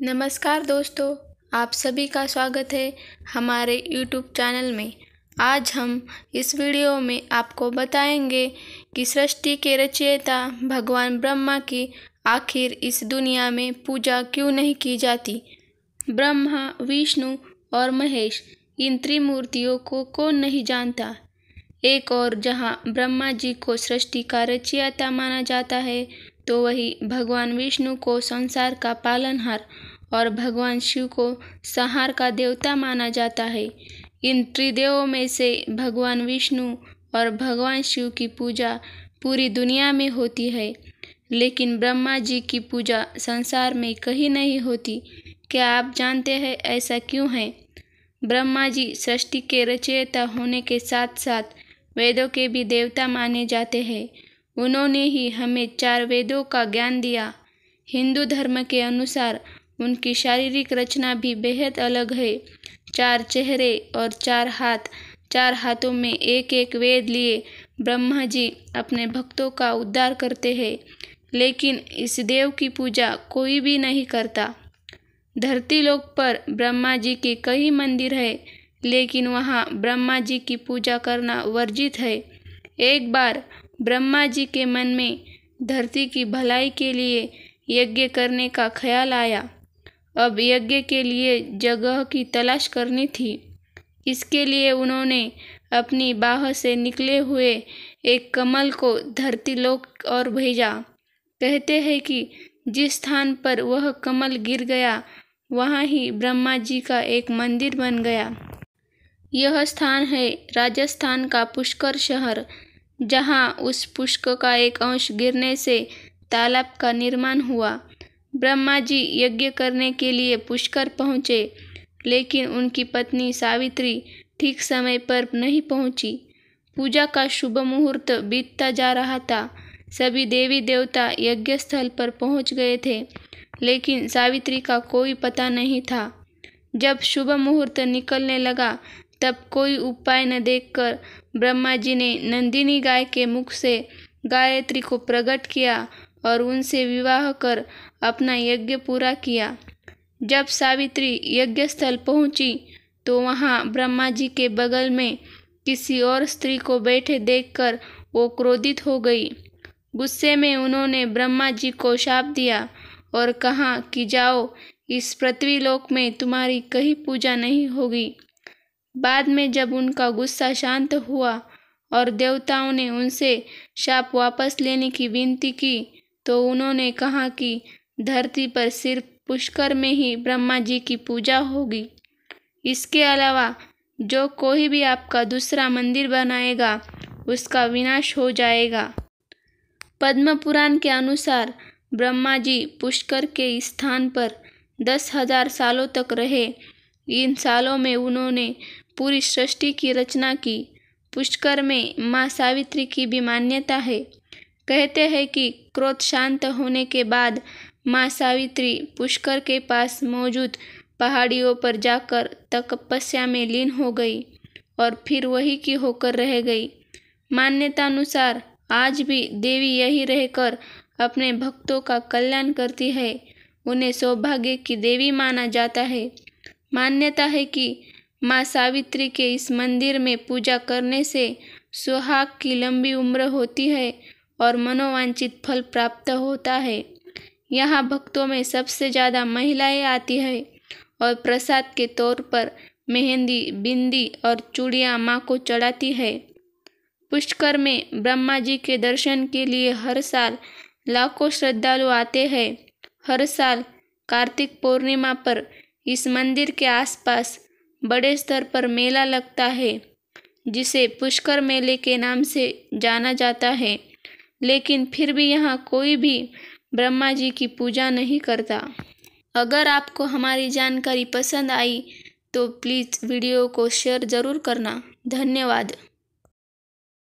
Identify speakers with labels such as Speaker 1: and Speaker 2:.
Speaker 1: नमस्कार दोस्तों, आप सभी का स्वागत है हमारे YouTube चैनल में। आज हम इस वीडियो में आपको बताएंगे कि सृष्टि के रचयिता भगवान ब्रह्मा की आखिर इस दुनिया में पूजा क्यों नहीं की जाती। ब्रह्मा, विष्णु और महेश, इन त्रिमूर्तियों को कौन नहीं जानता। एक और जहाँ ब्रह्मा जी को सृष्टि का रचयिता माना जाता है, तो वही भगवान विष्णु को संसार का पालनहार और भगवान शिव को संहार का देवता माना जाता है। इन त्रिदेवों में से भगवान विष्णु और भगवान शिव की पूजा पूरी दुनिया में होती है, लेकिन ब्रह्मा जी की पूजा संसार में कहीं नहीं होती। क्या आप जानते हैं ऐसा क्यों है? ब्रह्मा जी सृष्टि के रचयिता होने के साथ साथ वेदों के भी देवता माने जाते हैं। उन्होंने ही हमें 4 वेदों का ज्ञान दिया। हिंदू धर्म के अनुसार उनकी शारीरिक रचना भी बेहद अलग है। 4 चेहरे और 4 हाथ, 4 हाथों में एक एक वेद लिए ब्रह्मा जी अपने भक्तों का उद्धार करते हैं, लेकिन इस देव की पूजा कोई भी नहीं करता। धरती लोक पर ब्रह्मा जी के कई मंदिर है, लेकिन वहाँ ब्रह्मा जी की पूजा करना वर्जित है। एक बार ब्रह्मा जी के मन में धरती की भलाई के लिए यज्ञ करने का ख्याल आया। अब यज्ञ के लिए जगह की तलाश करनी थी। इसके लिए उन्होंने अपनी बाह से निकले हुए एक कमल को धरती लोक और भेजा। कहते हैं कि जिस स्थान पर वह कमल गिर गया, वहाँ ही ब्रह्मा जी का एक मंदिर बन गया। यह स्थान है राजस्थान का पुष्कर शहर, जहाँ उस पुष्कर का एक अंश गिरने से तालाब का निर्माण हुआ। ब्रह्मा जी यज्ञ करने के लिए पुष्कर पहुँचे, लेकिन उनकी पत्नी सावित्री ठीक समय पर नहीं पहुँची। पूजा का शुभ मुहूर्त बीतता जा रहा था। सभी देवी देवता यज्ञ स्थल पर पहुँच गए थे, लेकिन सावित्री का कोई पता नहीं था। जब शुभ मुहूर्त निकलने लगा, तब कोई उपाय न देखकर ब्रह्मा जी ने नंदिनी गाय के मुख से गायत्री को प्रकट किया और उनसे विवाह कर अपना यज्ञ पूरा किया। जब सावित्री यज्ञ स्थल पहुंची, तो वहां ब्रह्मा जी के बगल में किसी और स्त्री को बैठे देखकर वो क्रोधित हो गई। गुस्से में उन्होंने ब्रह्मा जी को शाप दिया और कहा कि जाओ, इस पृथ्वी लोक में तुम्हारी कहीं पूजा नहीं होगी। बाद में जब उनका गुस्सा शांत हुआ और देवताओं ने उनसे शाप वापस लेने की विनती की, तो उन्होंने कहा कि धरती पर सिर्फ पुष्कर में ही ब्रह्मा जी की पूजा होगी। इसके अलावा जो कोई भी आपका दूसरा मंदिर बनाएगा, उसका विनाश हो जाएगा। पद्म पुराण के अनुसार ब्रह्मा जी पुष्कर के स्थान पर 10,000 सालों तक रहे। इन सालों में उन्होंने पूरी सृष्टि की रचना की। पुष्कर में माँ सावित्री की भी मान्यता है। कहते हैं कि क्रोध शांत होने के बाद माँ सावित्री पुष्कर के पास मौजूद पहाड़ियों पर जाकर तपस्या में लीन हो गई और फिर वही की होकर रह गई। मान्यता अनुसार आज भी देवी यही रहकर अपने भक्तों का कल्याण करती है। उन्हें सौभाग्य की देवी माना जाता है। मान्यता है कि माँ सावित्री के इस मंदिर में पूजा करने से सुहाग की लंबी उम्र होती है और मनोवांछित फल प्राप्त होता है। यहाँ भक्तों में सबसे ज़्यादा महिलाएं आती है और प्रसाद के तौर पर मेहंदी, बिंदी और चूड़ियाँ माँ को चढ़ाती है। पुष्कर में ब्रह्मा जी के दर्शन के लिए हर साल लाखों श्रद्धालु आते हैं। हर साल कार्तिक पूर्णिमा पर इस मंदिर के आसपास बड़े स्तर पर मेला लगता है, जिसे पुष्कर मेले के नाम से जाना जाता है, लेकिन फिर भी यहाँ कोई भी ब्रह्मा जी की पूजा नहीं करता। अगर आपको हमारी जानकारी पसंद आई तो प्लीज़ वीडियो को शेयर ज़रूर करना। धन्यवाद।